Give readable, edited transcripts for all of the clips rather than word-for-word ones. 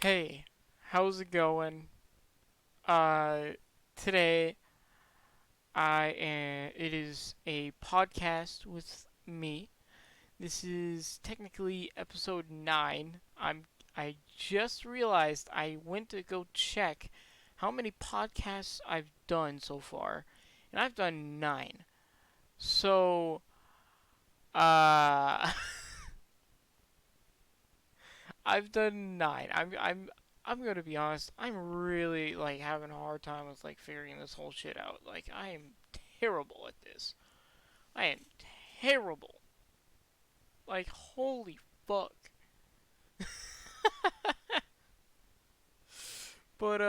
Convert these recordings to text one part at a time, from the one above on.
Hey, how's it going? Uh, Today it is a podcast with me. This is technically episode 9. I just realized I went to go check how many podcasts I've done so far, and I've done 9. So, uh, I've done 9. I'm gonna be honest. I'm really like having a hard time with like figuring this whole shit out. Like I am terrible at this. I am terrible. Like holy fuck. But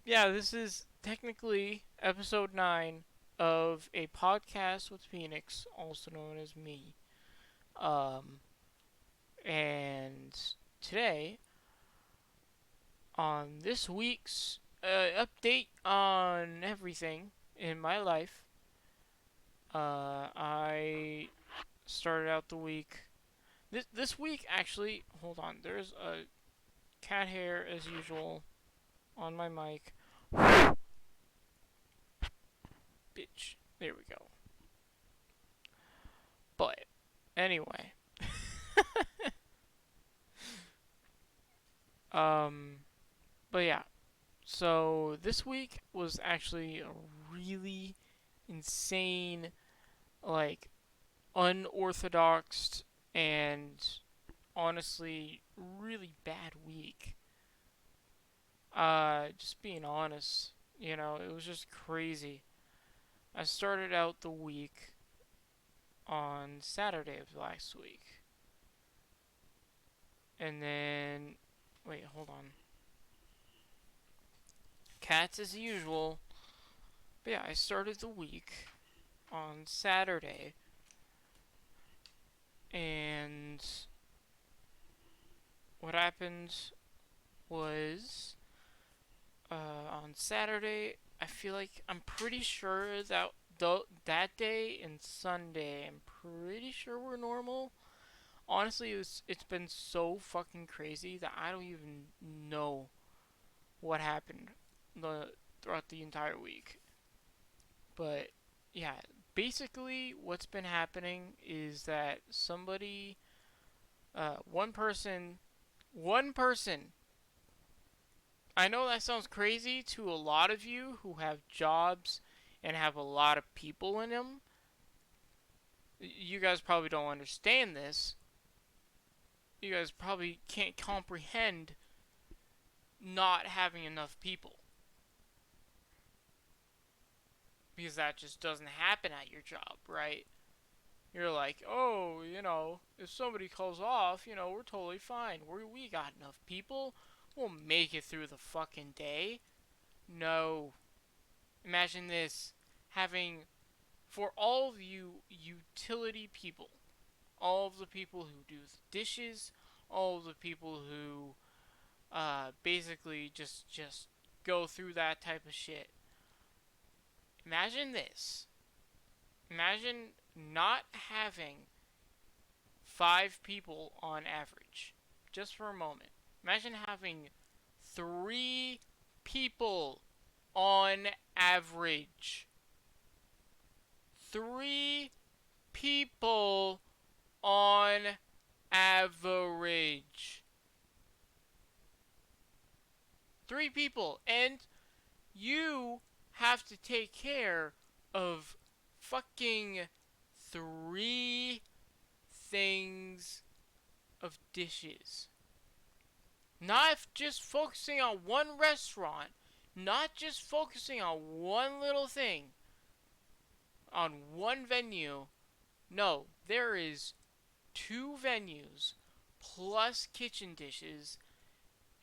yeah, this is technically episode 9 of a podcast with Phoenix, also known as me. Um and today on this week's update on everything in my life, I started out the week. This week actually, hold on. There's a cat hair as usual on my mic. Bitch. There we go. But anyway, um, but yeah. So this week was actually a really insane, like unorthodox and honestly really bad week. Just being honest, it was just crazy. I started out the week on Saturday of last week. And then, wait, hold on. Cats as usual. But yeah, I started the week on Saturday. And what happened was on Saturday, I feel like I'm pretty sure that that day and Sunday, I'm pretty sure we're normal. Honestly, it's been so fucking crazy that I don't even know what happened throughout the entire week. But yeah, basically what's been happening is that one person. I know that sounds crazy to a lot of you who have jobs and have a lot of people in them. You guys probably don't understand this. You guys probably can't comprehend not having enough people. Because that just doesn't happen at your job, right? You're like, oh, if somebody calls off, we're totally fine. We got enough people. We'll make it through the fucking day. No. Imagine this having, for all of you utility people, all of the people who do the dishes, all of the people who basically just go through that type of shit. Imagine this. Imagine not having 5 people on average. Just for a moment. Imagine having 3 people on average. 3 people on average. 3 people. And you have to take care of fucking 3 things of dishes. Not just focusing on one restaurant, not just focusing on one little thing, on one venue. No, there is 2 venues plus kitchen dishes,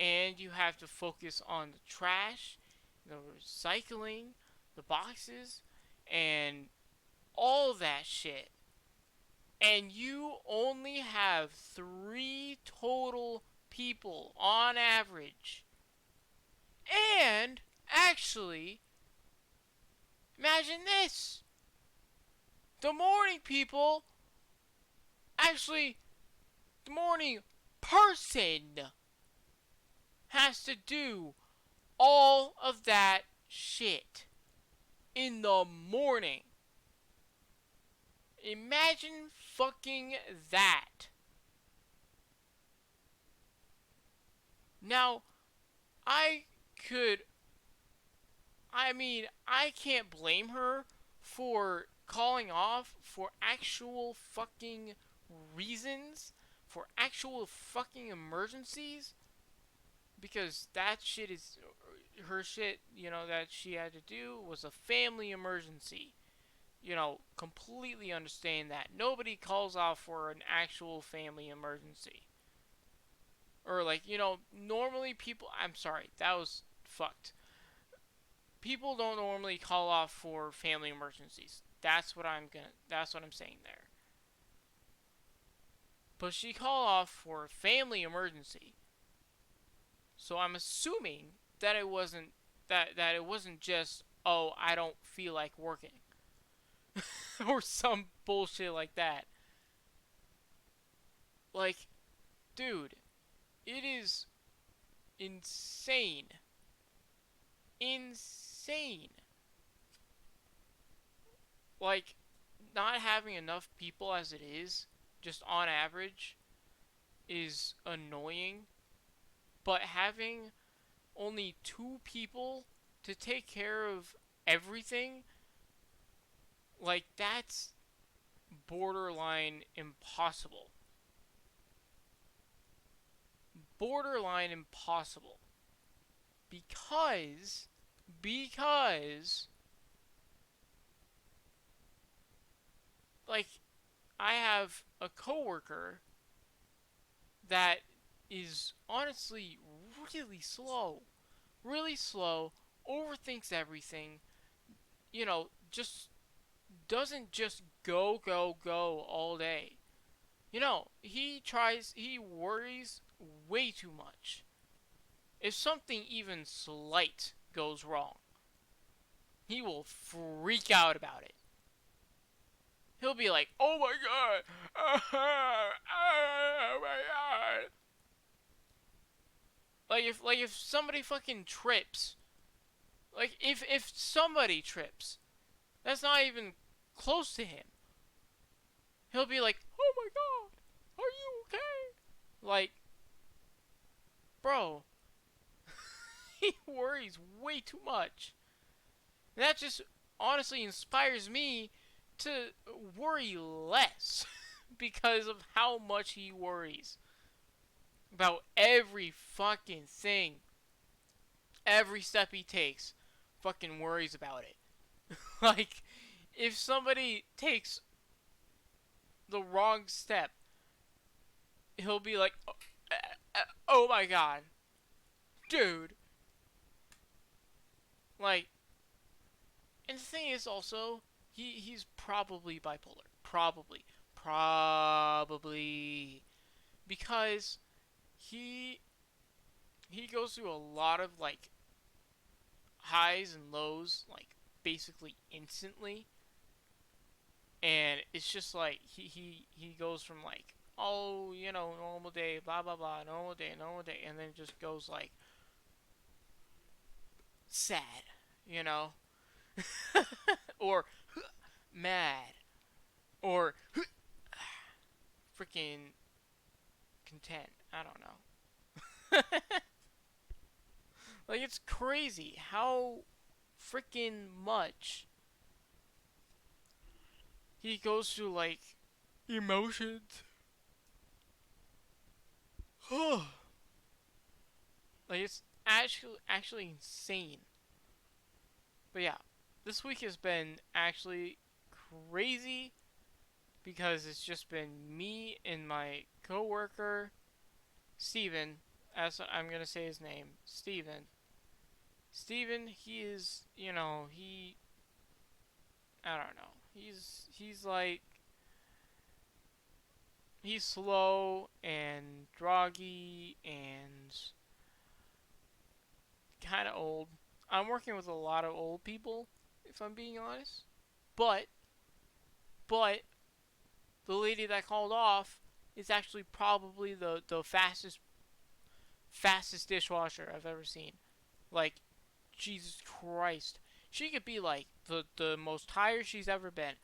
and you have to focus on the trash, the recycling, the boxes, and all that shit. And you only have 3 total people on average. And actually, imagine this. The morning people, actually, the morning person has to do all of that shit in the morning. Imagine fucking that. Now, I could, I can't blame her for calling off for actual fucking reasons, for actual fucking emergencies, because that shit is her shit, that she had to do was a family emergency. Completely understand that. Nobody calls off for an actual family emergency. Or, like, normally people. I'm sorry, that was fucked. People don't normally call off for family emergencies. That's what I'm saying there. But she called off for a family emergency. So I'm assuming that it wasn't just, oh, I don't feel like working or some bullshit like that. Like, dude, it is insane. Insane. Like, not having enough people as it is, just on average, is annoying. But having only two people to take care of everything, like, that's borderline impossible. Borderline impossible. Because, like, I have a coworker that is honestly really slow. Really slow, overthinks everything, just doesn't just go, go, go all day. He worries way too much. If something even slight goes wrong, he will freak out about it. He'll be like, oh my god, oh my god. Like if somebody fucking trips, like if somebody trips, that's not even close to him. He'll be like, oh my god, are you okay? Like, bro, he worries way too much. And that just honestly inspires me to worry less because of how much he worries about every fucking thing. Every step he takes, fucking worries about it. Like, if somebody takes the wrong step, he'll be like, oh my god, dude. Like, and the thing is also, he's probably bipolar. Probably. Probably. Because he he goes through a lot of, like, highs and lows, like, basically instantly. And it's just like he goes from, like, oh, normal day, blah blah blah, normal day, and then it just goes, like, sad, you know? Or mad, or freaking content. I don't know. Like, it's crazy how freaking much he goes through, like, emotions. Like, it's actually insane. But yeah, this week has been actually crazy because it's just been me and my coworker Steven, as I'm gonna say his name, Steven. Steven, he is, I don't know. He's like, he's slow and droggy and kind of old. I'm working with a lot of old people, if I'm being honest. But, but the lady that called off is actually probably the fastest Fastest dishwasher I've ever seen. Like, Jesus Christ. She could be like the most tired she's ever been.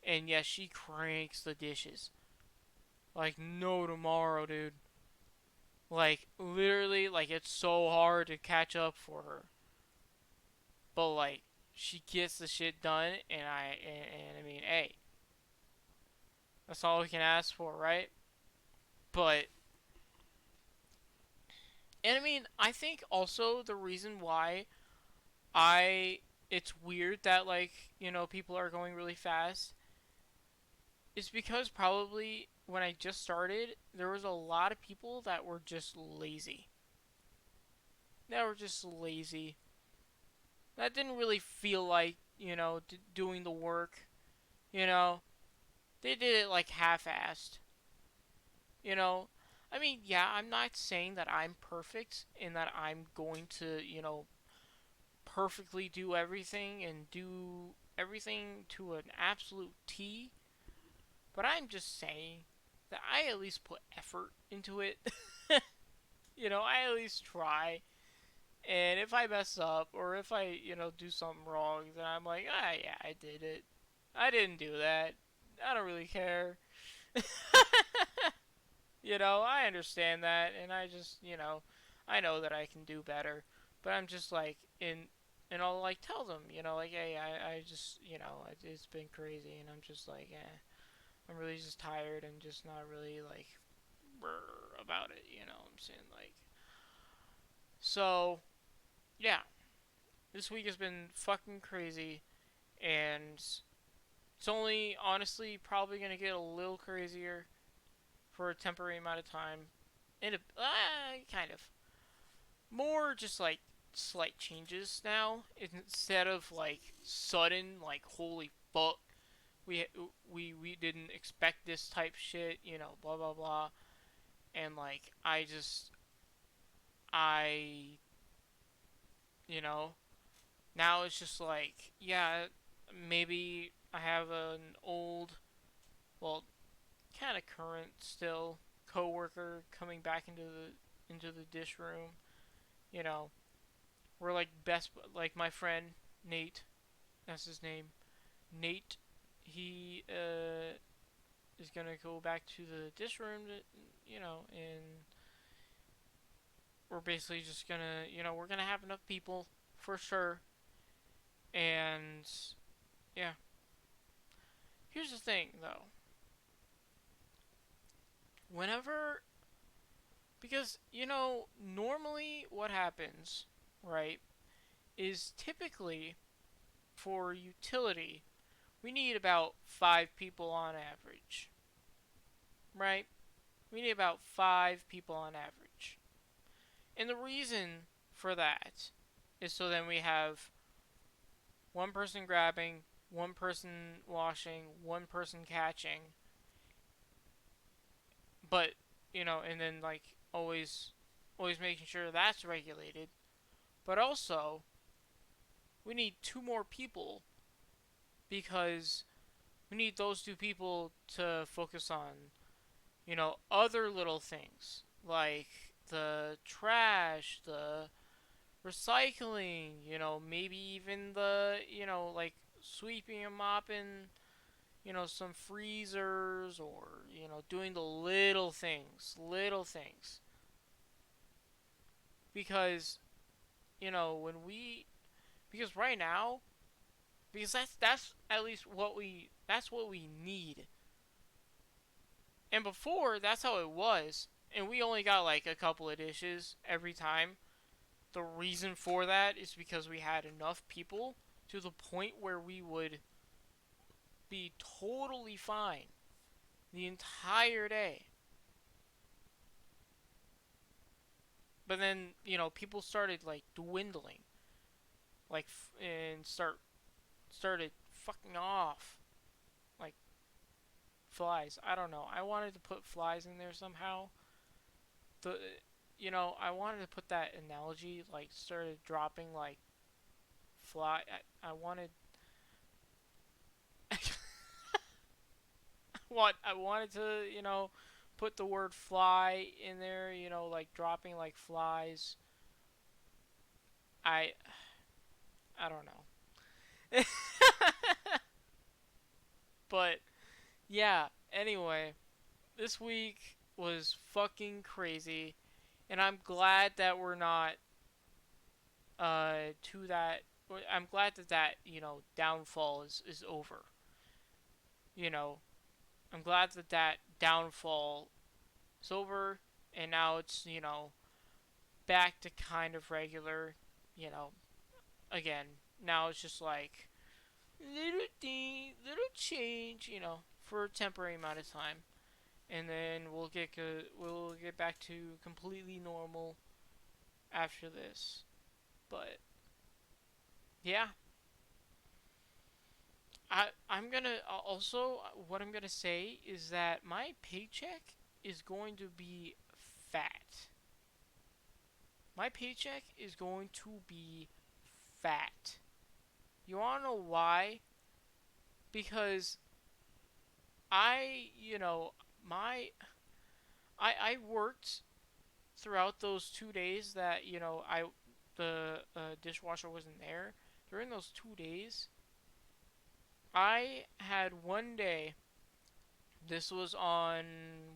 And yes, she cranks the dishes. Like, no tomorrow, dude. Like, literally, like, it's so hard to catch up for her. But, like, she gets the shit done, and I mean, hey, that's all we can ask for, right? But, and I mean, I think also the reason why I, it's weird that, like, people are going really fast is because probably when I just started, there was a lot of people that were just lazy. That were just lazy. That didn't really feel like, doing the work, you know? They did it like half-assed, you know? I mean, yeah, I'm not saying that I'm perfect and that I'm going to, perfectly do everything and do everything to an absolute T, but I'm just saying that I at least put effort into it. I at least try. And if I mess up or if I, do something wrong, then I'm like, yeah, I did it. I didn't do that. I don't really care. I understand that, and I just, I know that I can do better. But I'm just like, and I'll like tell them, like, hey, I just, it's been crazy, and I'm just like, I'm really just tired and just not really like about it, I'm saying like, so yeah, this week has been fucking crazy, and it's only honestly probably gonna get a little crazier for a temporary amount of time. Kind of more just like slight changes now instead of like sudden like holy fuck we we didn't expect this type shit, blah blah blah. And like I you know now it's just like, yeah, maybe I have an old, well, kind of current still coworker coming back into the dish room. You know, we're like best, like my friend Nate, that's his name. Nate, he is gonna go back to the dish room, and we're basically just gonna, we're gonna have enough people for sure. And yeah, here's the thing though. Whenever, because normally what happens, right, is typically for utility, we need about 5 people on average, right? We need about 5 people on average. And the reason for that is so then we have one person grabbing, one person washing, one person catching, but, and then like always making sure that's regulated. But also, we need 2 more people because we need those 2 people to focus on, other little things like the trash, the recycling, maybe even the, like sweeping and mopping, some freezers or, doing the little things. Because, when because right now, because that's at least that's what we need. And before, that's how it was. And we only got like a couple of dishes every time. The reason for that is because we had enough people to the point where we would be totally fine the entire day. But then, people started like dwindling, like and started fucking off, like flies. I don't know. I wanted to put flies in there somehow. The I wanted to put that analogy like started dropping like fly. I wanted I wanted to, put the word fly in there, like dropping like flies. I I don't know. But yeah, anyway, this week was fucking crazy, and I'm glad that we're not to that. I'm glad that downfall is over. You know, I'm glad that downfall is over, and now it's back to kind of regular. You know, again, now it's just like little thing, little change. For a temporary amount of time, and then we'll get back to completely normal after this. But yeah, I'm gonna also what I'm gonna say is that my paycheck is going to be fat. My paycheck is going to be fat. You wanna know why? Because my I worked throughout those 2 days that the dishwasher wasn't there. During those 2 days, I had one day. This was on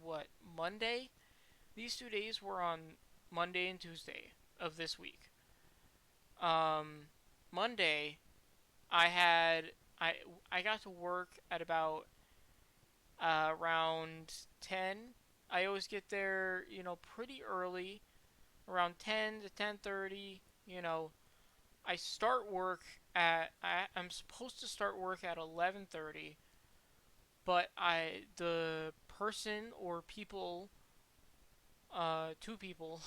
what, Monday? These 2 days were on Monday and Tuesday of this week. Um, Monday, I had I I got to work at about around 10. I always get there, pretty early, around 10 to 10:30. I start work I'm supposed to start work at 11:30, but the person or people, two people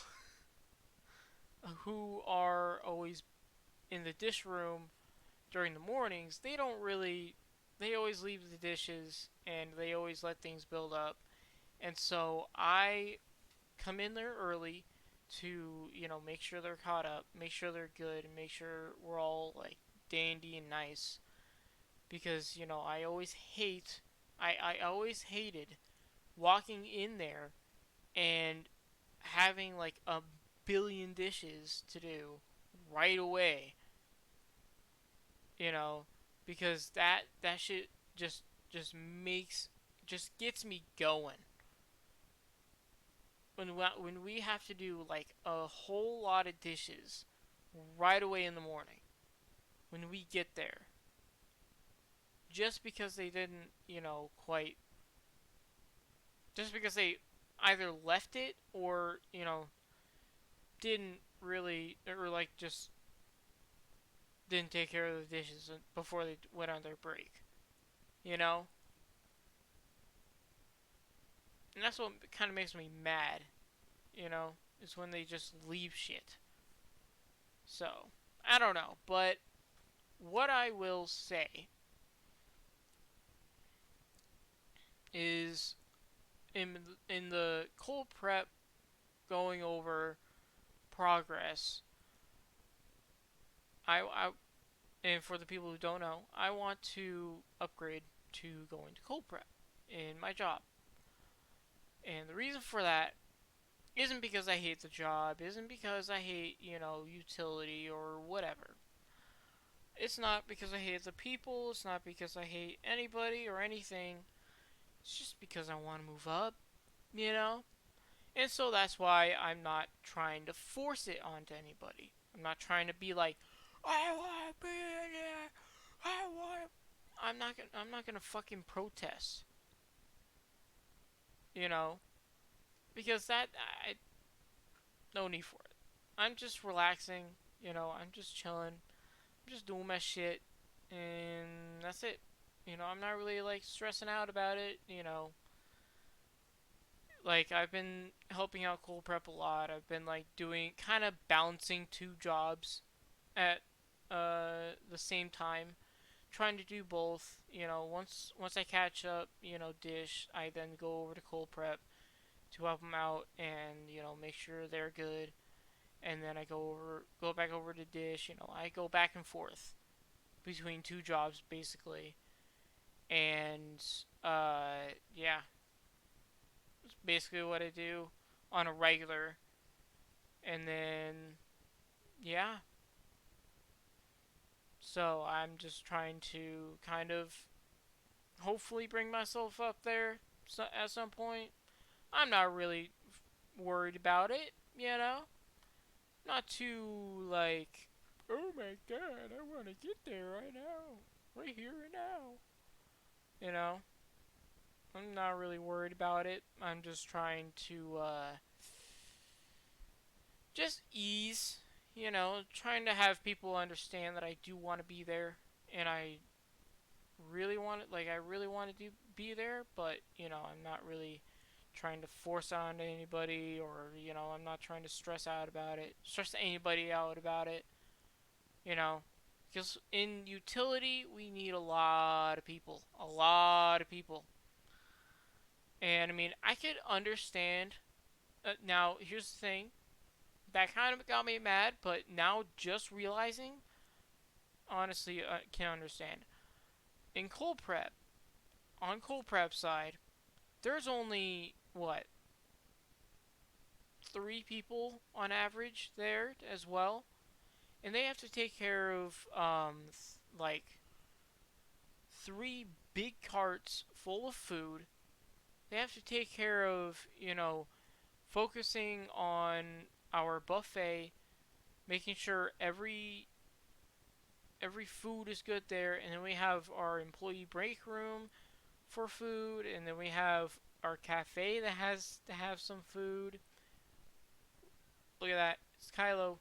who are always in the dish room during the mornings, they always leave the dishes and they always let things build up. And so I come in there early to, make sure they're caught up, make sure they're good, and make sure we're all like dandy and nice. Because, I always hated walking in there and having like a billion dishes to do right away, you know, because that shit just makes just gets me going. When we have to do like a whole lot of dishes right away in the morning when we get there, just because they didn't, quite, just because they either left it or didn't really, or like just didn't take care of the dishes before they went on their break, you know? And that's what kind of makes me mad, is when they just leave shit. So, I don't know, but what I will say is in the cold prep, going over progress, I and for the people who don't know, I want to upgrade to going to cold prep in my job. And the reason for that isn't because I hate the job, isn't because I hate, utility or whatever. It's not because I hate the people, it's not because I hate anybody or anything. It's just because I want to move up, you know? And so that's why I'm not trying to force it onto anybody. I'm not trying to be like, I want to be in there. I want to. I'm not gonna fucking protest, you know, because no need for it. I'm just relaxing, I'm just chilling. I'm just doing my shit, and that's it. I'm not really like stressing out about it. Like I've been helping out Cold Prep a lot. I've been like doing kind of balancing two jobs at the same time, trying to do both. Once I catch up, dish, I then go over to Cold Prep to help them out and make sure they're good. And then I go back over to dish. I go back and forth between two jobs basically. And yeah, basically what I do on a regular. And then, yeah. So I'm just trying to kind of hopefully bring myself up there at some point. I'm not really worried about it, you know? Not too, like, oh my god, I want to get there right now. Right here and now. You know? I'm not really worried about it. I'm just trying to, just ease, trying to have people understand that I do want to be there and I really want to be there, but, I'm not really trying to force on anybody or, I'm not trying to stress anybody out about it, you know. Because in utility, we need a lot of people. A lot of people. And, I mean, I could understand. Now, here's the thing. That kind of got me mad, but now just realizing, honestly, I can understand. In cold prep, on cold prep side, there's only, what, 3 people on average there as well. And they have to take care of, like, 3 big carts full of food. They have to take care of, focusing on our buffet, making sure every food is good there, and then we have our employee break room for food, and then we have our cafe that has to have some food. Look at that, it's Kylo.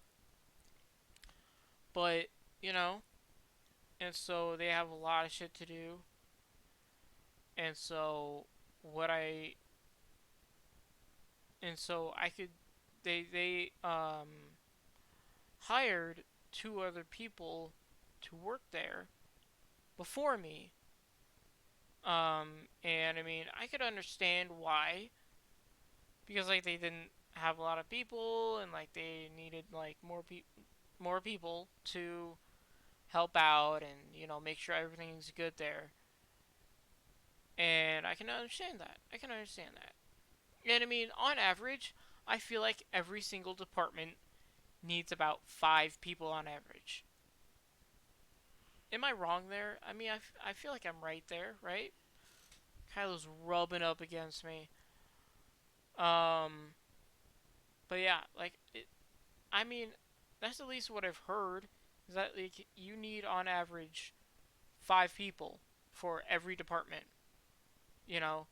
But, you know, and so they have a lot of shit to do. And so what I and so I could they hired 2 other people to work there before me. And I mean, I could understand why, because like they didn't have a lot of people and like they needed like more people to help out and make sure everything's good there. And I can understand that. I can understand that. And I mean, on average, I feel like every single department needs about 5 people on average. Am I wrong there? I mean, I feel like I'm right there, right? Kylo's rubbing up against me. Um, but yeah, I mean, that's at least what I've heard. Is that like you need on average 5 people for every department. You know,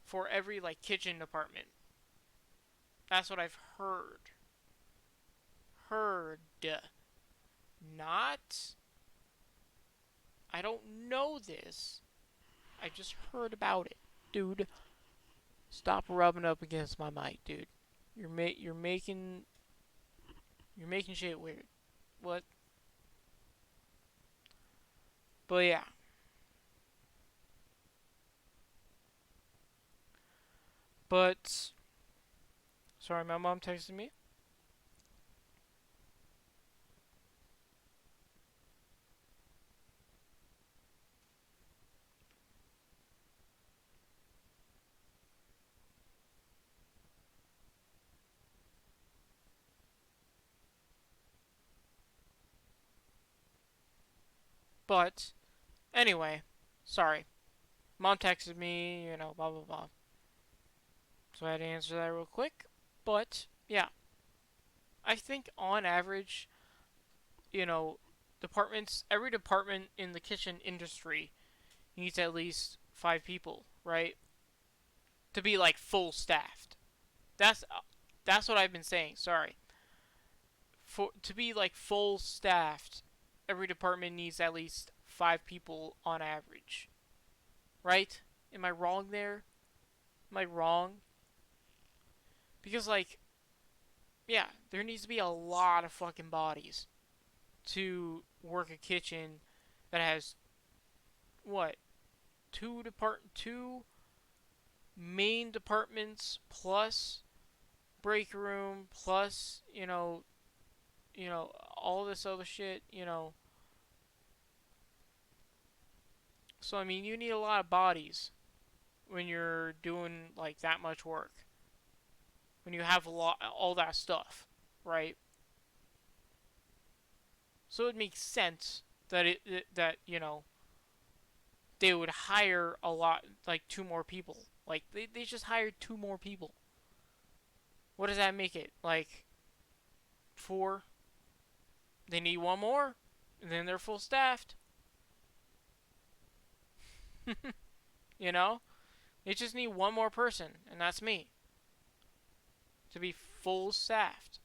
for every like kitchen department. That's what I've heard. Heard. Not. I don't know this. I just heard about it, dude. Stop rubbing up against my mic, dude. You're making shit weird. What? But yeah. But sorry, my mom texted me. But anyway, sorry. Mom texted me, blah blah blah. So I had to answer that real quick. But yeah, I think on average, you know, every department in the kitchen industry needs at least 5 people, right? To be like full staffed. That's what I've been saying. Sorry. To be like full staffed, every department needs at least 5 people on average, right? Am I wrong there? Am I wrong? Because like, yeah, there needs to be a lot of fucking bodies to work a kitchen that has what, two main departments plus break room plus all this other shit. So I mean, you need a lot of bodies when you're doing like that much work. when you have a lot, all that stuff, right? So it makes sense that that they would hire a lot, like two more people. Like they just hired two more people. What does that make it? Like four? They need one more, and then they're full staffed. you know? They just need one more person, and that's me. To be full staffed.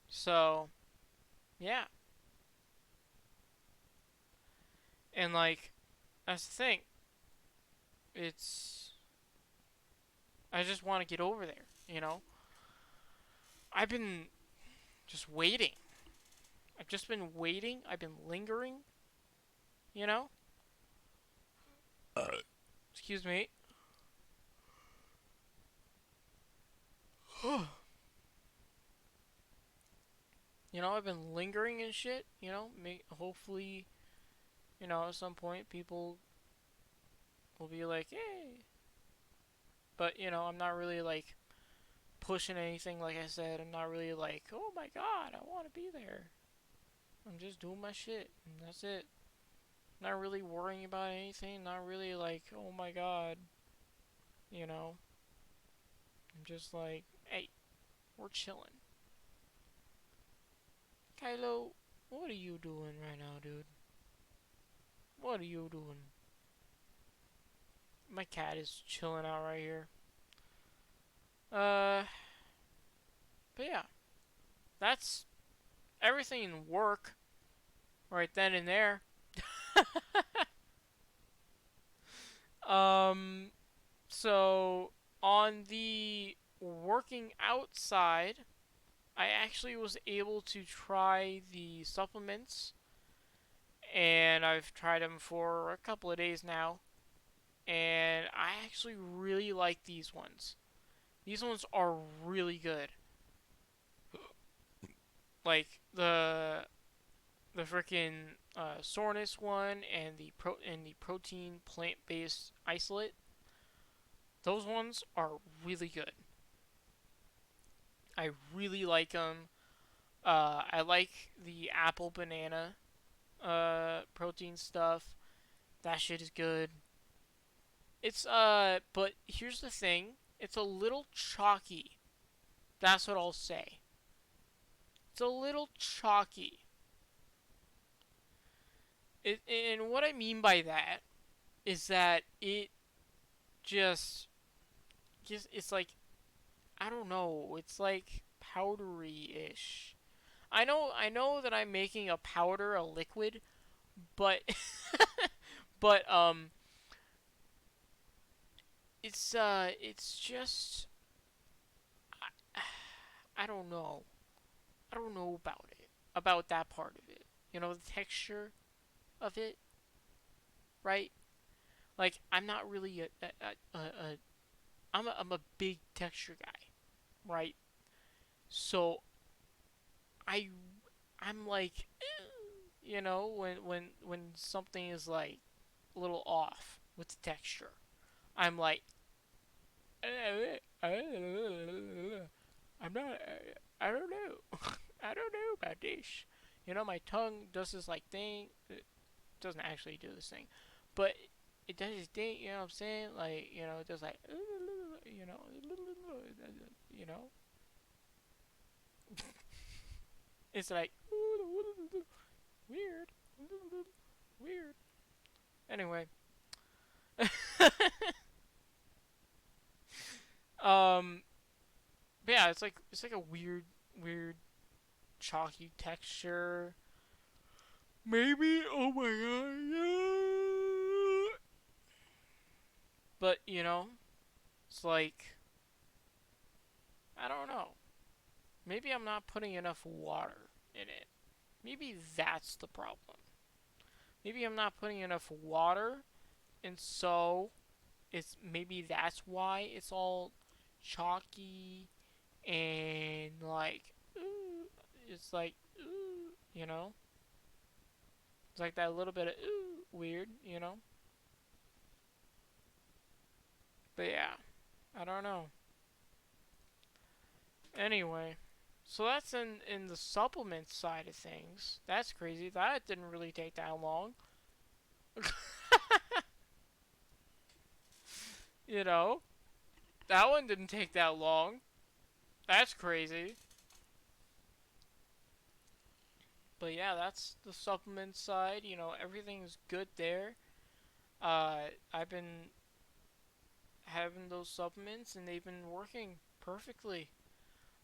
So, yeah. And like, that's the thing. It's I just want to get over there. I've been just waiting. I've just been waiting. I've been lingering, you know? Excuse me. I've been lingering and shit, hopefully, at some point people will be like, "Hey." But, I'm not really like pushing anything like I said. I'm not really like, "Oh my god, I want to be there." I'm just doing my shit, and that's it. Not really worrying about anything, not really like, "Oh my god." You know, I'm just like, "Hey, we're chilling." Kylo, what are you doing right now, dude? What are you doing? My cat is chilling out right here. Uh, but yeah, that's everything in work right then and there. um, so on the working outside, I actually was able to try the supplements, and I've tried them for a couple of days now, and I actually really like these ones. These ones are really good. Like the freaking soreness one and the protein plant based isolate. Those ones are really good. I really like them. I like the apple banana protein stuff. That shit is good. But here's the thing. It's a little chalky. That's what I'll say. It's a little chalky. And what I mean by that is that just it's like, I don't know. It's like powdery-ish. I know that I'm making a powder a liquid, but but it's just I don't know. I don't know about it. About that part of it. The texture of it, right? Like I'm not really I'm a big texture guy, right? So I I'm like, when something is like a little off with the texture, I'm like, I'm not, I don't know, I don't know about this. My tongue does this like thing. It doesn't actually do this thing, but it does this thing. You know what I'm saying? Like, it does like, you know, you know. It's like weird, weird. Anyway, um, but yeah, it's like a weird chalky texture. Maybe. Oh my god. But it's like, I don't know. Maybe I'm not putting enough water in it. Maybe that's the problem. Maybe I'm not putting enough water, and so maybe that's why it's all chalky and like, ooh, it's like, ooh, it's like that little bit of ooh weird. But yeah, I don't know. Anyway, so that's in the supplement side of things. That's crazy. That didn't really take that long. You know, that one didn't take that long. That's crazy. But yeah, that's the supplement side. Everything's good there. I've been having those supplements and they've been working perfectly.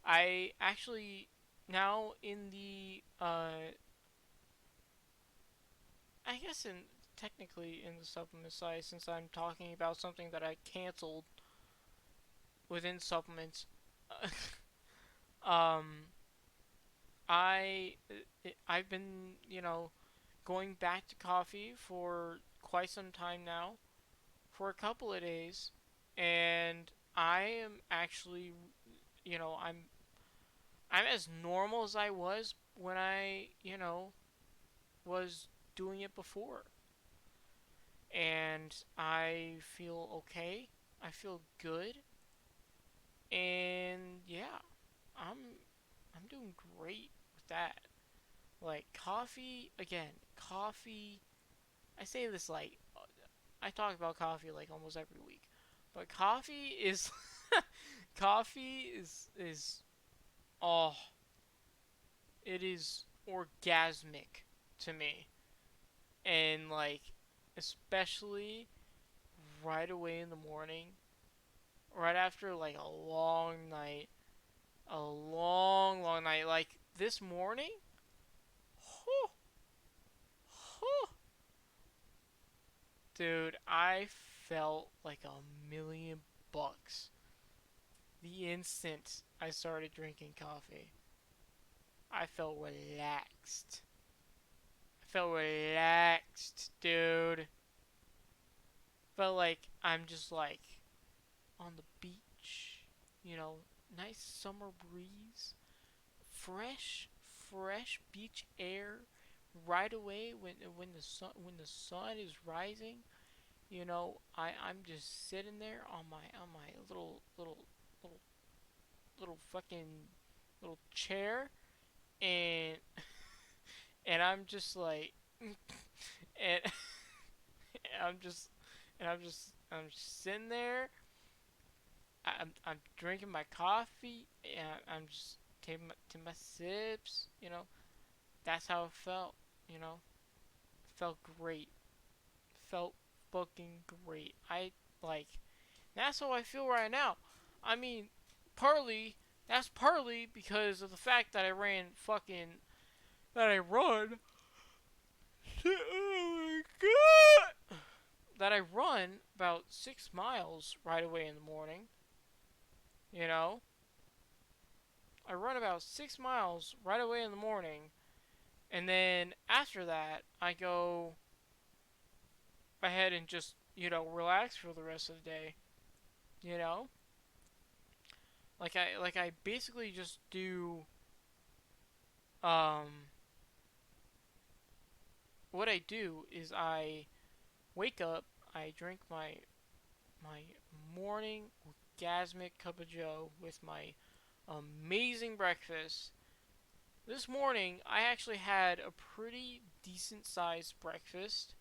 I actually now in the I guess in technically in the supplement side, since I'm talking about something that I canceled within supplements. um, I've been going back to coffee for quite some time now, for a couple of days, and I am actually I'm as normal as I was when I was doing it before, and I feel okay. I feel good, and yeah, I'm I'm doing great with that. Like coffee, again, coffee. I say this like I talk about coffee like almost every week, but coffee is coffee is oh, it is orgasmic to me, and like especially right away in the morning, right after like a long, long night. Like this morning, whew, whew, dude, I felt like $1,000,000 the instant I started drinking coffee. I felt relaxed. I felt relaxed, dude. Felt like I'm just like on the beach, you know, nice summer breeze, fresh, fresh beach air right away when the sun is rising. I'm just sitting there on my little little fucking little chair, and I'm just like and I'm just I'm just sitting there. I'm drinking my coffee and I'm just taking my sips. That's how it felt. Felt great. Felt fucking great. Like that's how I feel right now. I mean, partly that's partly because of the fact that I run. Oh my god! That I run about 6 miles right away in the morning. You know, I run about 6 miles right away in the morning, and then after that, I go ahead and just relax for the rest of the day. You know, like I basically just do um what I do is I wake up, I drink my morning orgasmic cup of joe with my amazing breakfast. This morning I actually had a pretty decent sized breakfast,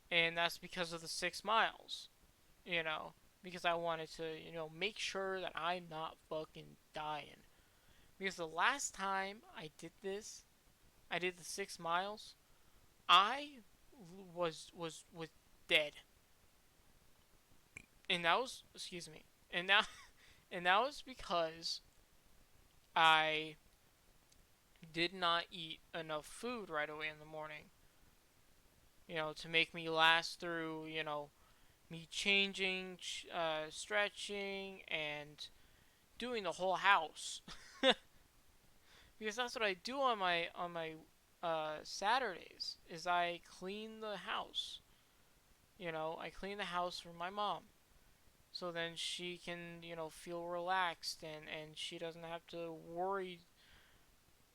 and that's because of the 6 miles. You know, because I wanted to make sure that I'm not fucking dying. Because the last time I did this, I did the 6 miles. I was dead, and that was excuse me, and now and that was because I did not eat enough food right away in the morning. To make me last through me changing, stretching, and doing the whole house. Because that's what I do on my Saturdays is I clean the house. I clean the house for my mom. So then she can, feel relaxed, and she doesn't have to worry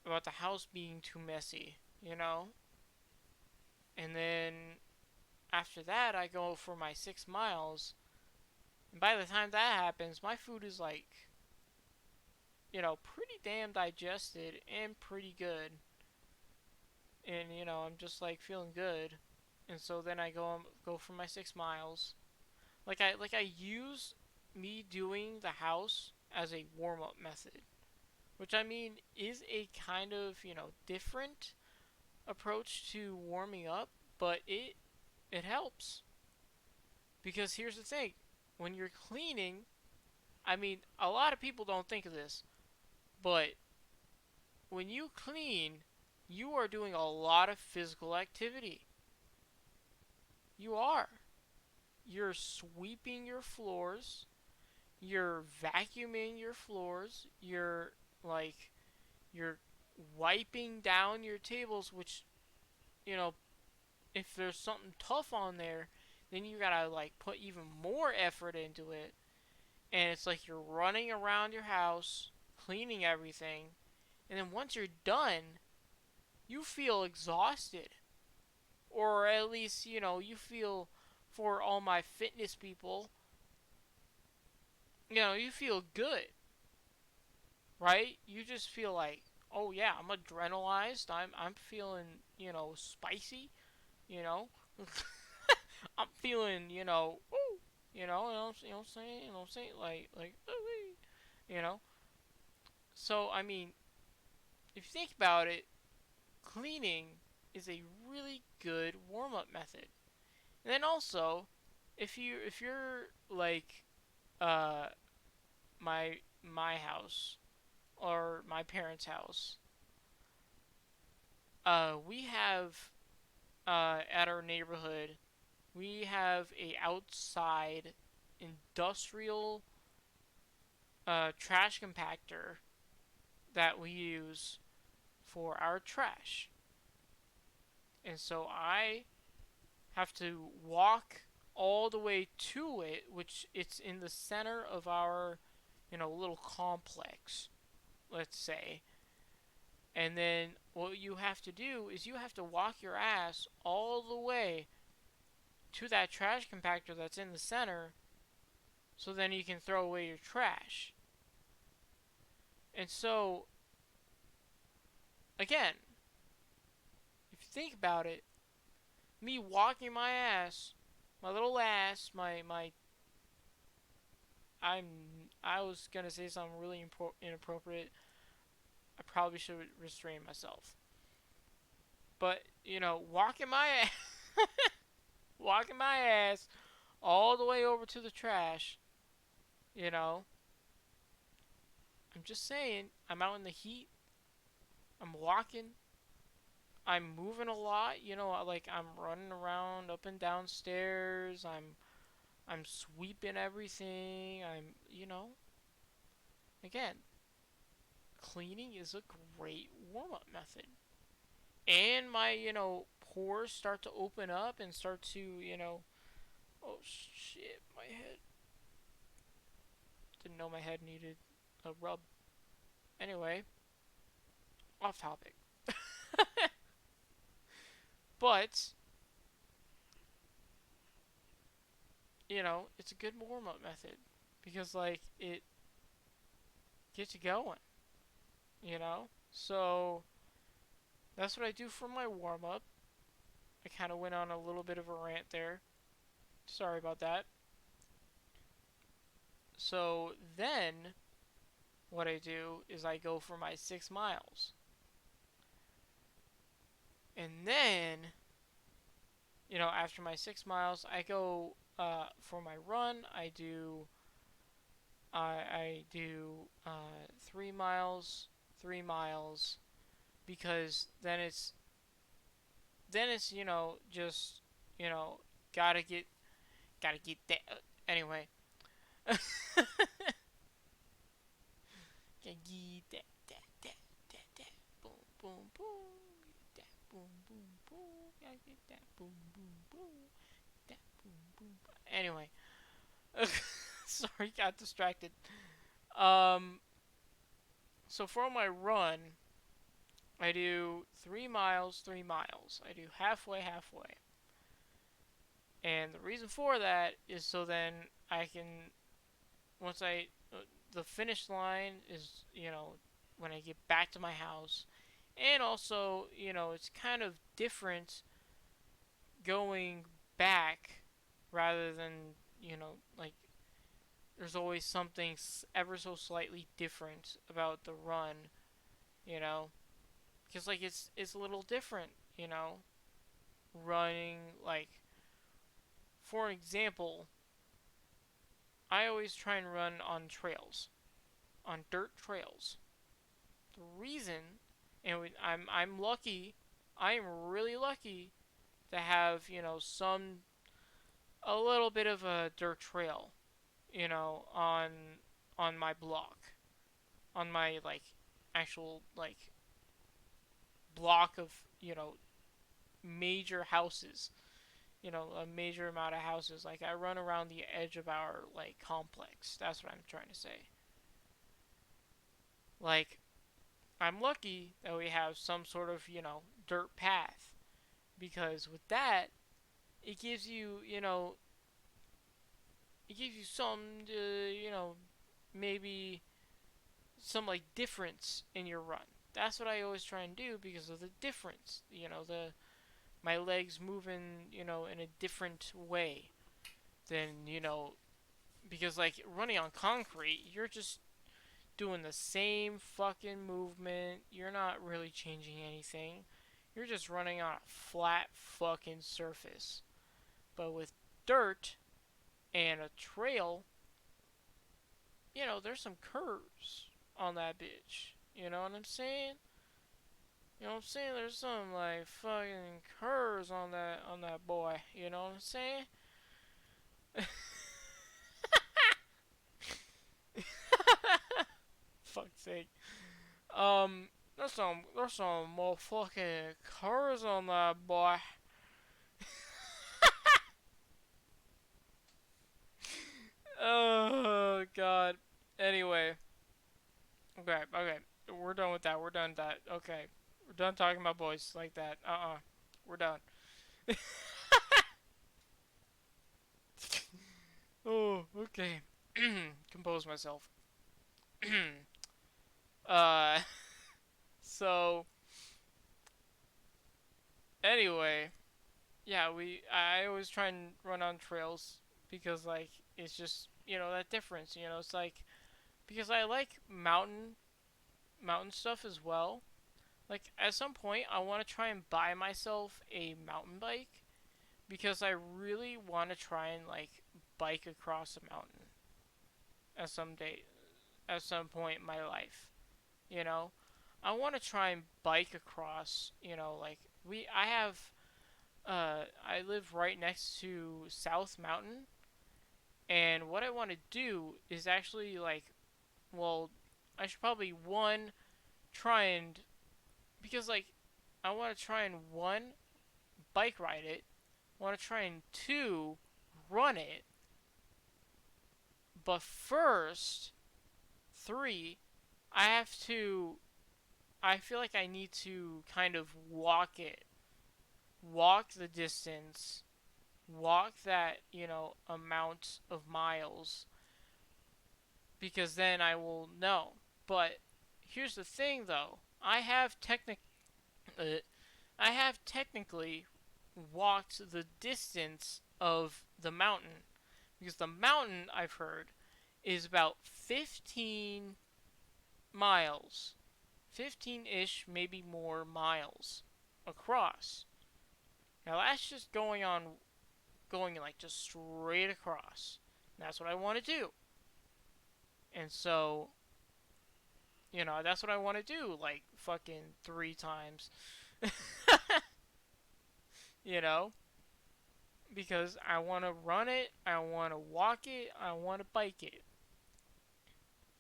about the house being too messy. And then after that, I go for my 6 miles. And by the time that happens, my food is like pretty damn digested and pretty good. And, I'm just like feeling good. And so then I go for my 6 miles. Like I use me doing the house as a warm up method, which I mean is a kind of different approach to warming up, but it helps because here's the thing: when you're cleaning, I mean a lot of people don't think of this, but when you clean, you are doing a lot of physical activity. You are. You're sweeping your floors, you're vacuuming your floors, like you're wiping down your tables, which, you know, if there's something tough on there, then you gotta like put even more effort into it. And it's like you're running around your house, cleaning everything, and then once you're done, you feel exhausted. Or at least, you feel, for all my fitness people, you feel good, right? You just feel like, oh yeah, I'm adrenalized. I'm feeling, spicy, you know. I'm feeling, woo, what I'm saying, like, you know. So I mean, if you think about it, cleaning is a really good warm up method. And then also, if you're like, uh, my house or my parents' house, we have, at our neighborhood, we have a outside industrial trash compactor that we use for our trash. And so I have to walk all the way to it, which it's in the center of our, little complex, let's say. And then what you have to do is you have to walk your ass all the way to that trash compactor that's in the center so then you can throw away your trash. And so, again, if you think about it, me walking my ass, my little ass, I was gonna say something really inappropriate. I probably should restrain myself. But walking my ass, walking my ass all the way over to the trash. You know, I'm just saying, I'm out in the heat. I'm walking. I'm moving a lot. Like I'm running around up and down stairs. I'm sweeping everything. Again, cleaning is a great warm up method. And my, pores start to open up and start to, oh shit, my head. Didn't know my head needed a rub. Anyway, off topic. But, it's a good warm up method because, like, it gets you going, you know? So, that's what I do for my warm up. I kind of went on a little bit of a rant there. Sorry about that. So, then what I do is I go for my 6 miles. And then, after my 6 miles, I go for my run. I do 3 miles, 3 miles, because then it's just you know gotta get that anyway. Gotta get that boom boom boom, get that boom boom boom, gotta get that boom boom boom, that boom boom. Anyway, sorry, got distracted. Um, so for my run, I do 3 miles, 3 miles. I do halfway, halfway. And the reason for that is so then I can, once I the finish line is, when I get back to my house. And also, it's kind of different going back rather than, like, there's always something ever so slightly different about the run, you know? Because, like, it's a little different, running, like, for example, I always try and run on trails, on dirt trails. The reason, and I'm lucky, I'm really lucky to have, a little bit of a dirt trail, on my block, on my, like, actual, like, block of, major houses, a major amount of houses. Like, I run around the edge of our, like, complex. That's what I'm trying to say. Like, I'm lucky that we have some sort of, dirt path, because with that, it gives you, it gives you some, maybe some, like, difference in your run. That's what I always try and do because of the difference. The my legs moving, in a different way than, because, like, running on concrete, you're just doing the same fucking movement. You're not really changing anything. You're just running on a flat fucking surface. But with dirt and a trail, there's some curves on that bitch. You know what I'm saying? You know what I'm saying? There's some, like, fucking curves on that boy. You know what I'm saying? Fuck's sake. There's some motherfucking curves on that boy. Oh god. Anyway, okay. We're done with that. We're done with that. Okay. We're done talking about boys like that. We're done. Oh, okay. Compose myself. uh, so anyway, yeah, I always try and run on trails because, like, it's just, that difference. It's like, because I like mountain stuff as well. Like, at some point, I want to try and buy myself a mountain bike because I really want to try and, like, bike across a mountain at some day, at some point in my life. You know, I want to try and bike across. Like, I live right next to South Mountain, and what I want to do is actually, like, well, I should probably one try and, because, like, I want to try and one bike ride it, want to try and two run it, but first three, I have to. I feel like I need to kind of walk the distance, walk that, amount of miles, because then I will know. But here's the thing, though. Uh, I have technically walked the distance of the mountain, because the mountain, I've heard, is about 15 miles, 15-ish, maybe more miles across. Now that's just going, like, just straight across. And that's what I want to do. And so, that's what I want to do, like, fucking 3 times. you know? Because I want to run it, I want to walk it, I want to bike it.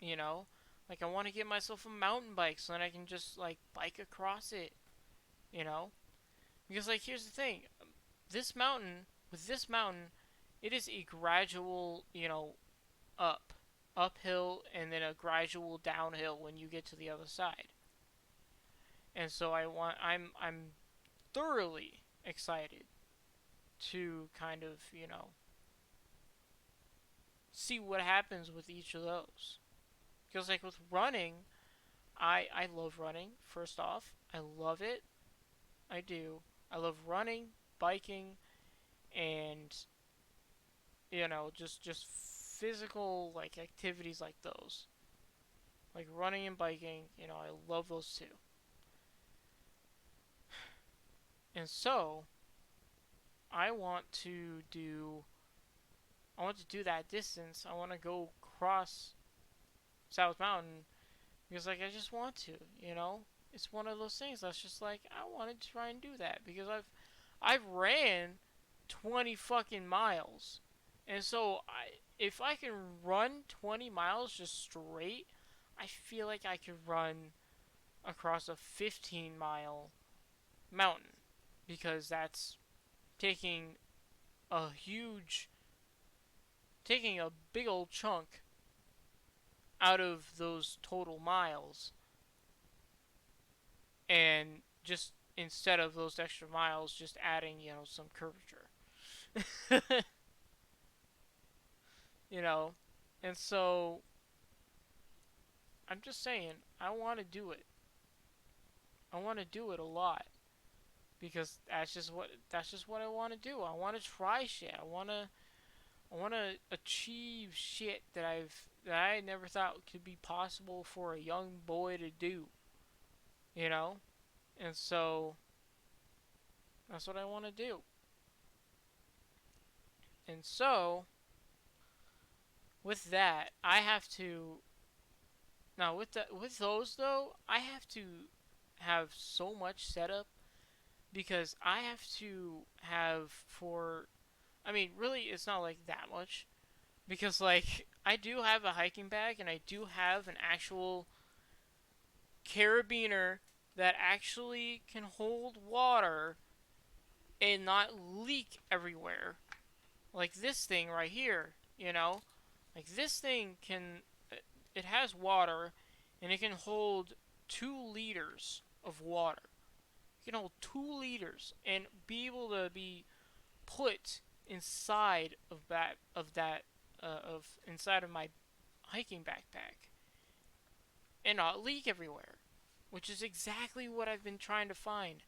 You know? Like, I want to get myself a mountain bike so then I can just, like, bike across it. You know? Because, like, here's the thing. This mountain, with this mountain, it is a gradual, up. Uphill, and then a gradual downhill when you get to the other side. And so I'm thoroughly excited to kind of, see what happens with each of those. Because like with running, I love running. First off, I love it. I do. I love running, biking, and just physical like activities like those, like running and biking. I love those two. And so I want to do I want to do that distance. I want to go cross South Mountain because like I just want to. It's one of those things that's just like I want to try and do that because I've ran 20 fucking miles. And so if I can run 20 miles just straight, I feel like I could run across a 15-mile mountain because that's taking a huge taking a big old chunk out of those total miles, and just instead of those extra miles just adding, some curvature. you know and so I'm just saying I want to do it. I want to do it a lot because that's just what I want to do. I want to try shit. I want to achieve shit that I never thought could be possible for a young boy to do, you know? And so that's what I want to do. And so with that, I have to now with those though, I have to have so much setup because I have to have for I mean, really it's not like that much because like I do have a hiking bag and I do have an actual carabiner that actually can hold water and not leak everywhere. Like this thing right here, Like this thing it has water and it can hold 2 liters of water. It can hold 2 liters and be able to be put inside of inside of my hiking backpack and not leak everywhere, which is exactly what I've been trying to find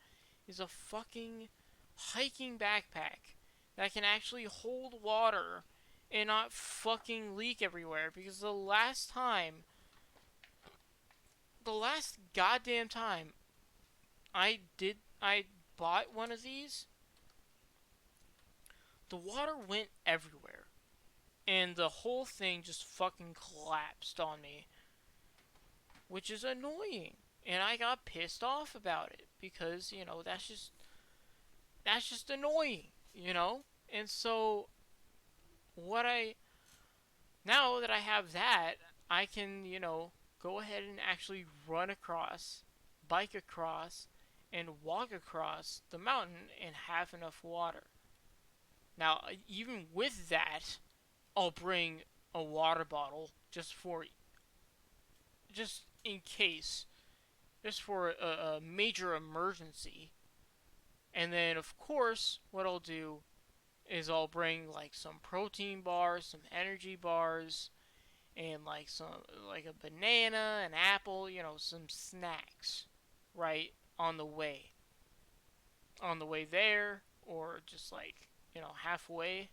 is a fucking hiking backpack that can actually hold water and not fucking leak everywhere because the last goddamn time I bought one of these, the water went everywhere and the whole thing just fucking collapsed on me, which is annoying. And I got pissed off about it because, that's just annoying. And so what I now that I have that, I can, go ahead and actually run across, bike across, and walk across the mountain and have enough water. Now, even with that, I'll bring a water bottle just in case, just for a major emergency. And then, of course, what I'll do is I'll bring like some protein bars, some energy bars, and like a banana, an apple, some snacks, right on the way there, or just like halfway.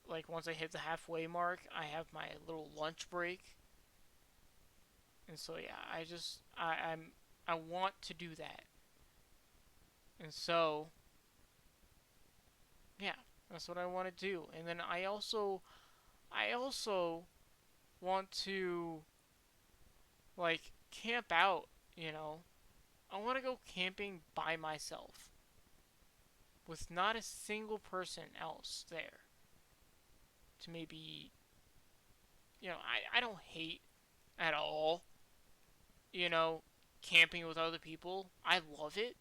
Like once I hit the halfway mark, I have my little lunch break, and so yeah, I want to do that, and so yeah, that's what I want to do, and then I also want to like camp out, you know. I want to go camping by myself with not a single person else there to maybe, I don't hate at all, you know, camping with other people. I love it,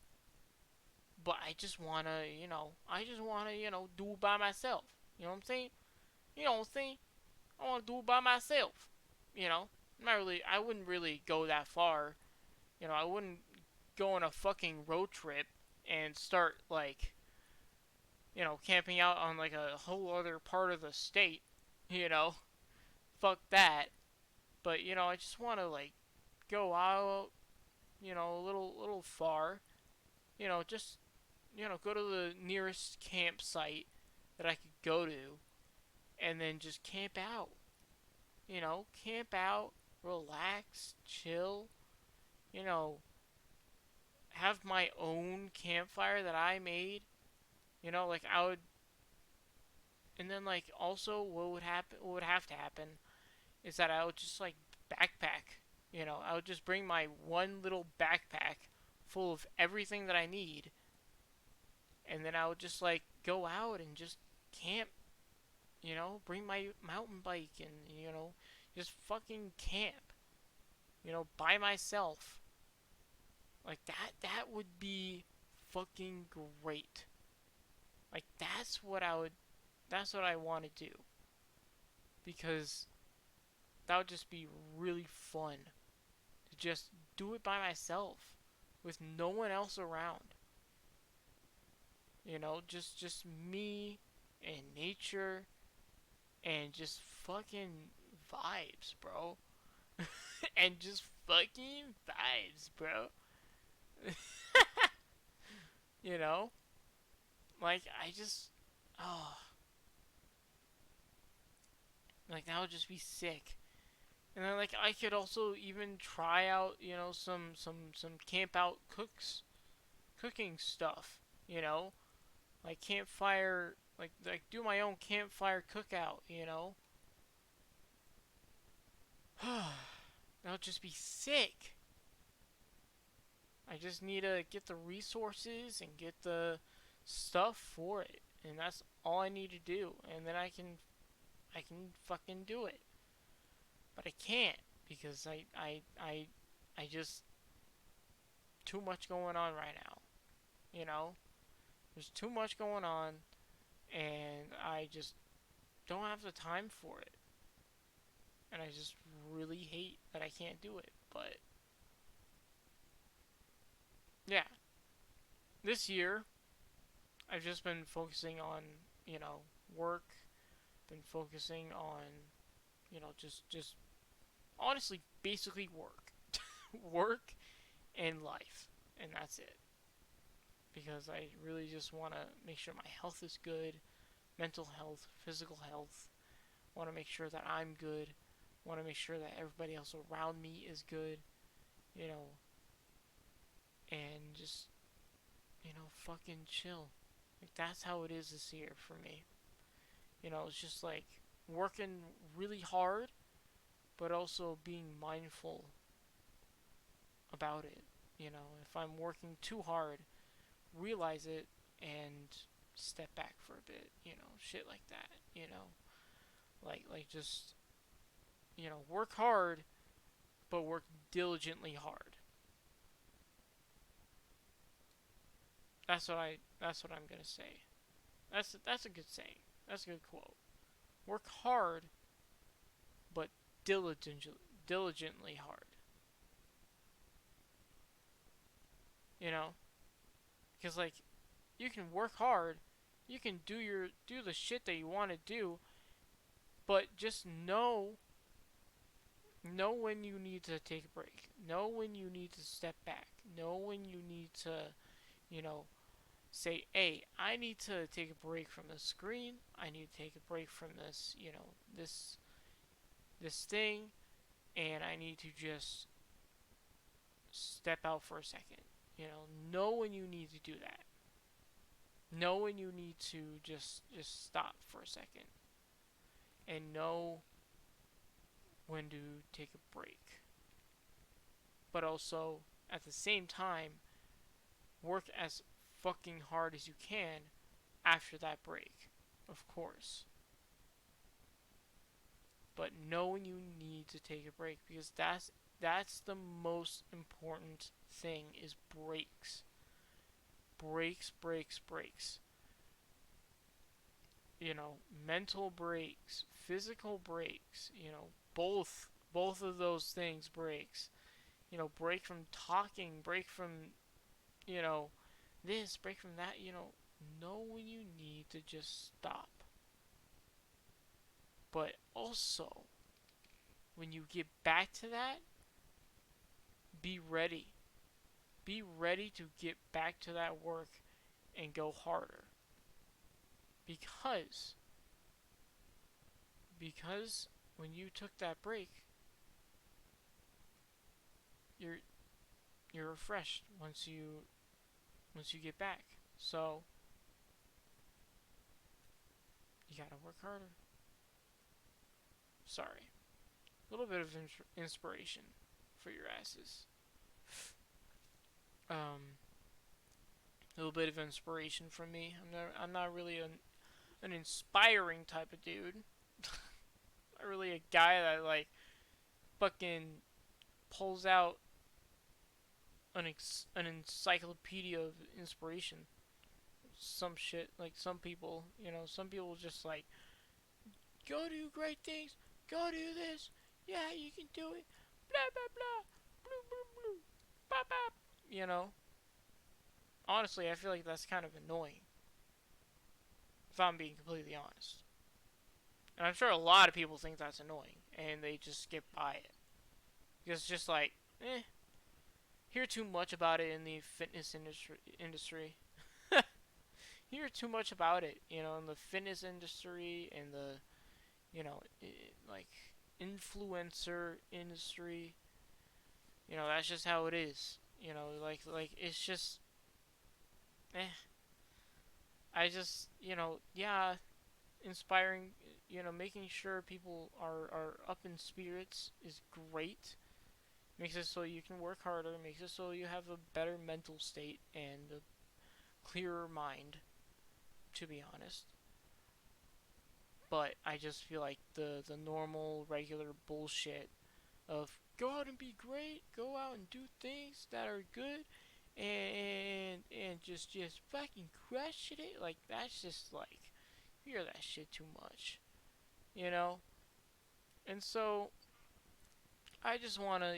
but I just want to do it by myself. You know what I'm saying? You know what I'm saying? I want to do it by myself. You know, I wouldn't really go that far. I wouldn't go on a fucking road trip and start like, camping out on like a whole other part of the state. You know, fuck that. But I just want to like go out, a little far. Just go to the nearest campsite that I could go to, and then just camp out. Camp out, relax, chill. You know, have my own campfire that I made. Like I would, and then like also what would happen? What would have to happen is that I would just like backpack. I would just bring my one little backpack full of everything that I need, and then I would just like go out and just camp. Bring my mountain bike and just fucking camp. By myself. Like that would be fucking great. Like that's what I want to do because that would just be really fun to just do it by myself with no one else around. Just me and nature and just fucking vibes, bro. And just fucking vibes, bro. you know? Like I just oh, like that would just be sick. And then like I could also even try out, some camp out cooking stuff, you know? Like campfire like do my own campfire cookout. That would just be sick. I just need to get the resources and get the stuff for it. And that's all I need to do. And then I can fucking do it. But I can't because I just too much going on right now. You know? There's too much going on and I just don't have the time for it. And I just really hate that I can't do it. But yeah, this year I've just been focusing on, work, been focusing on, just honestly basically work. Work and life. And that's it. Because I really just want to make sure my health is good, mental health, physical health. Want to make sure that I'm good. Want to make sure that everybody else around me is good, you know, and just, fucking chill. Like that's how it is this year for me. It's just like working really hard, but also being mindful about it. If I'm working too hard, realize it and step back for a bit. Shit like that. Like just work hard, but work diligently hard. That's what I'm gonna say. That's a good saying. That's a good quote. Work hard, but diligently hard. You know, because like you can work hard, you can do the shit that you want to do, but just know when you need to take a break. Know when you need to step back. Know when you need to, you know, say, hey, I need to take a break from the screen. I need to take a break from this, this thing, and I need to just step out for a second. Know when you need to do that. Know when you need to just stop for a second, and know when to take a break. But also, at the same time, work as fucking hard as you can after that break, of course. But know when you need to take a break because that's the most important thing is breaks. Breaks. Mental breaks, physical breaks, both of those things breaks. Break from talking, break from, you know, this, break from that, know when you need to just stop. But also when you get back to that, be ready. Be ready to get back to that work and go harder. Because because when you took that break, you're you're refreshed once you get back. So you gotta work harder. Sorry, a little bit of inspiration for your asses. A little bit of inspiration from me. I'm not really an inspiring type of dude. Not really a guy that like fucking pulls out an encyclopedia of inspiration. Some shit like some people, some people just like go do great things, go do this, yeah, you can do it, blah blah blah, blue blue blue, bop bop. Honestly, I feel like that's kind of annoying. If I'm being completely honest, and I'm sure a lot of people think that's annoying, and they just skip by it because it's just like, hear too much about it in the fitness industry. Hear too much about it, in the fitness industry and the, like influencer industry. That's just how it is. Like it's just, eh. I just, yeah, inspiring. Making sure people are up in spirits is great. Makes it so you can work harder. Makes it so you have a better mental state and a clearer mind. To be honest. But I just feel like the normal regular bullshit of go out and be great, go out and do things that are good, and just fucking crush it. Like that's just like you hear that shit too much, you know. And so I just wanna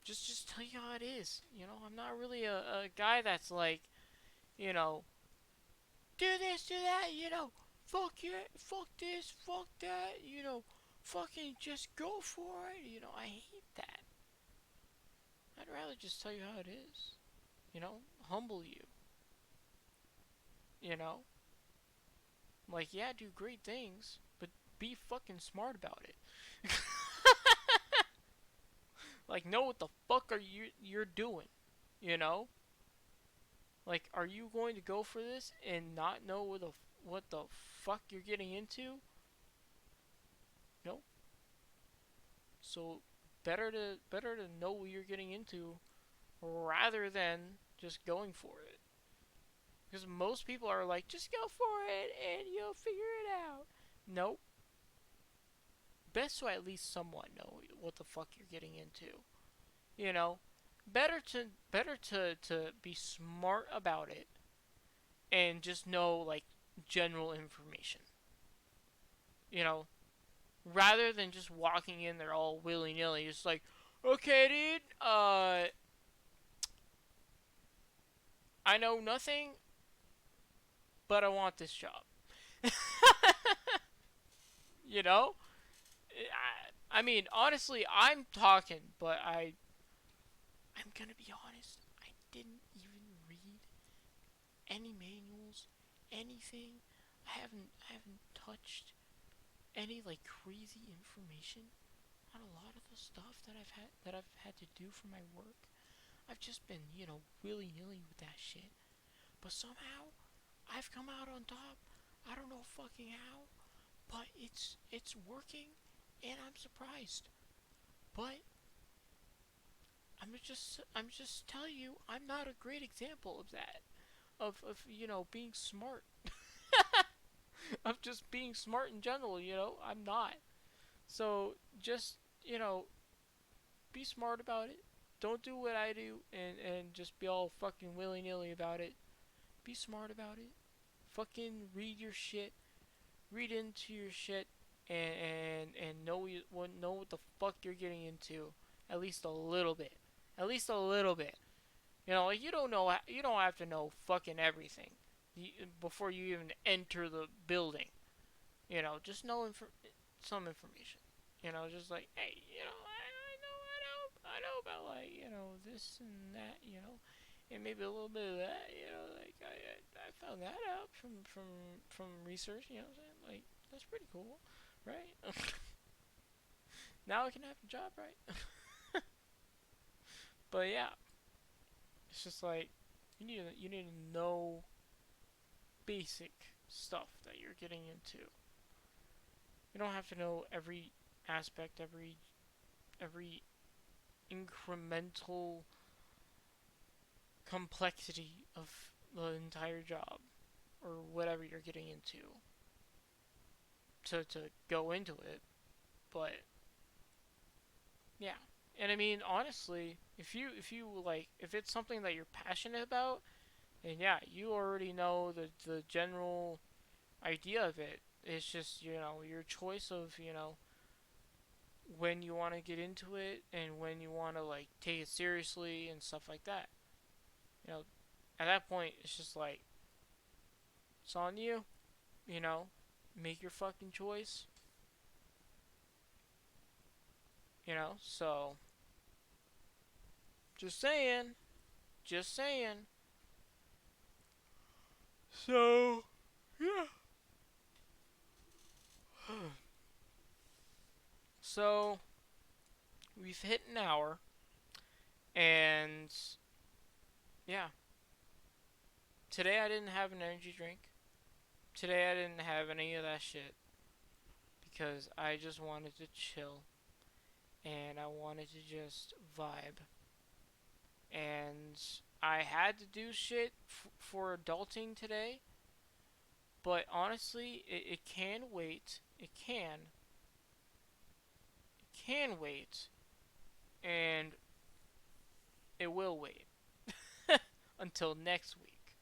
just tell you how it is. I'm not really a guy that's like you know do this, do that, fuck yeah, fuck this, fuck that, fucking just go for it. I hate that. I'd rather just tell you how it is. Humble you. You know? Like, yeah, do great things, but be fucking smart about it. Like, know what the fuck you're doing. You know? Like, are you going to go for this and not know what the fuck you're getting into? No. So better to know what you're getting into rather than just going for it. Because most people are like, just go for it and you'll figure it out. Nope. Best to at least somewhat know what the fuck you're getting into. You know, better to be smart about it and just know like general information. You know, rather than just walking in there all willy nilly, just like, okay, dude, I know nothing, but I want this job. you know, I mean, honestly, I'm talking, but I'm gonna be honest. I didn't even read any manuals, anything. I haven't touched any like crazy information on a lot of the stuff that I've had to do for my work. I've just been, willy nilly with that shit. But somehow I've come out on top. I don't know fucking how, but it's working, and I'm surprised. But I'm just telling you, I'm not a great example of that. Of being smart. Of just being smart in general. I'm not. So just be smart about it. Don't do what I do and just be all fucking willy nilly about it. Be smart about it. Fucking read your shit. Read into your shit and know what the fuck you're getting into. At least a little bit. At least a little bit. Like you don't have to know fucking everything before you even enter the building. Just know some information. Just like, hey, I know about like, this and that, and maybe a little bit of that, like I found that out from research, you know what I'm saying? Like, that's pretty cool, right? Now I can have a job, right? But yeah, it's just like you need to know basic stuff that you're getting into. You don't have to know every aspect, every incremental complexity of the entire job or whatever you're getting into to go into it. But yeah. And I mean, honestly, if you like, if it's something that you're passionate about, then yeah, you already know the general idea of it. It's just, your choice of, when you want to get into it and when you want to like take it seriously and stuff like that. You know, at that point it's just like, it's on you, you know, make your fucking choice, So just saying, just saying. So, yeah. So, we've hit an hour, and yeah, today I didn't have an energy drink. Today I didn't have any of that shit because I just wanted to chill and I wanted to just vibe. And I had to do shit for adulting today, but honestly, it can wait. It can wait, and it will wait until next week.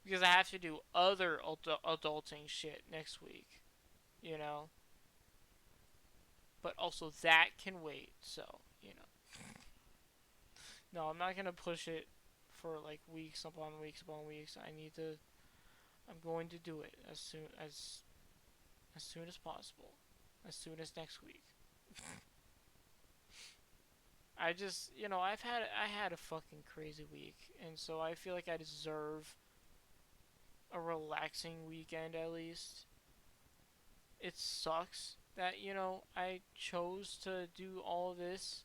Because I have to do other adulting shit next week, you know? But also that can wait, so. No, I'm not gonna push it for like weeks upon weeks upon weeks. I'm going to do it as soon as possible. As soon as next week. I had a fucking crazy week, and so I feel like I deserve a relaxing weekend at least. It sucks that, I chose to do all this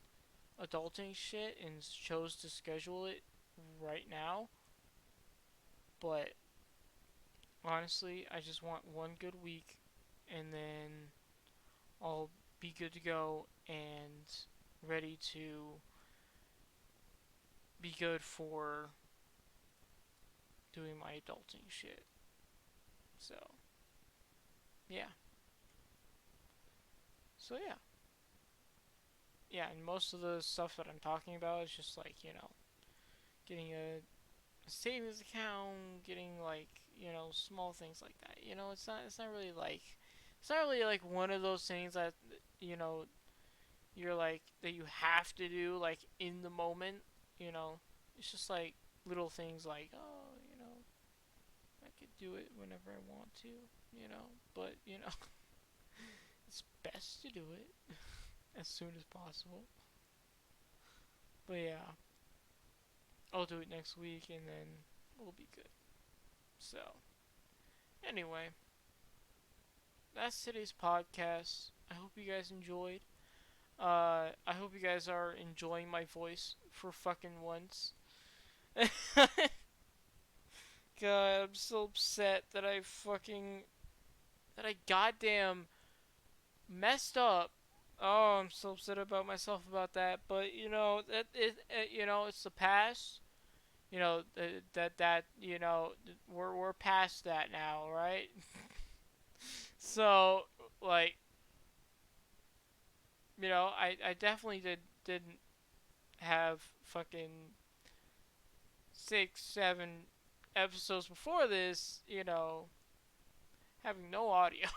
adulting shit and chose to schedule it right now, but honestly, I just want one good week and then I'll be good to go and ready to be good for doing my adulting shit. So, yeah. So, yeah. Yeah, and most of the stuff that I'm talking about is just like, getting a savings account, getting like, small things like that. It's not really like one of those things that, you know, you're like, that you have to do like in the moment, you know. It's just like little things like, oh, I could do it whenever I want to, but, it's best to do it as soon as possible. But yeah, I'll do it next week and then we'll be good. So, anyway, that's today's podcast. I hope you guys enjoyed. I hope you guys are enjoying my voice for fucking once. God, I'm so upset that I goddamn messed up. Oh, I'm so upset about myself about that. But it's the past. We're past that now, right? So, like, I definitely didn't have fucking 6, 7 episodes before this, having no audio.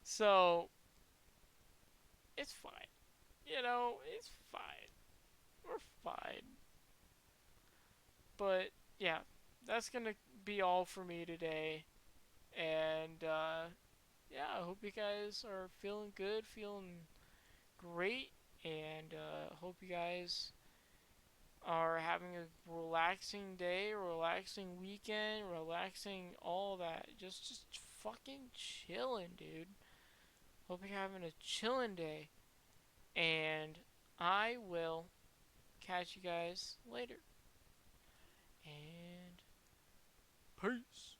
So it's fine. It's fine. We're fine. But yeah, that's gonna be all for me today. And yeah, I hope you guys are feeling good, feeling great, and hope you guys are having a relaxing day, relaxing weekend, relaxing all that. Just fucking chilling, dude. Hope you're having a chilling day. And I will catch you guys later. And peace.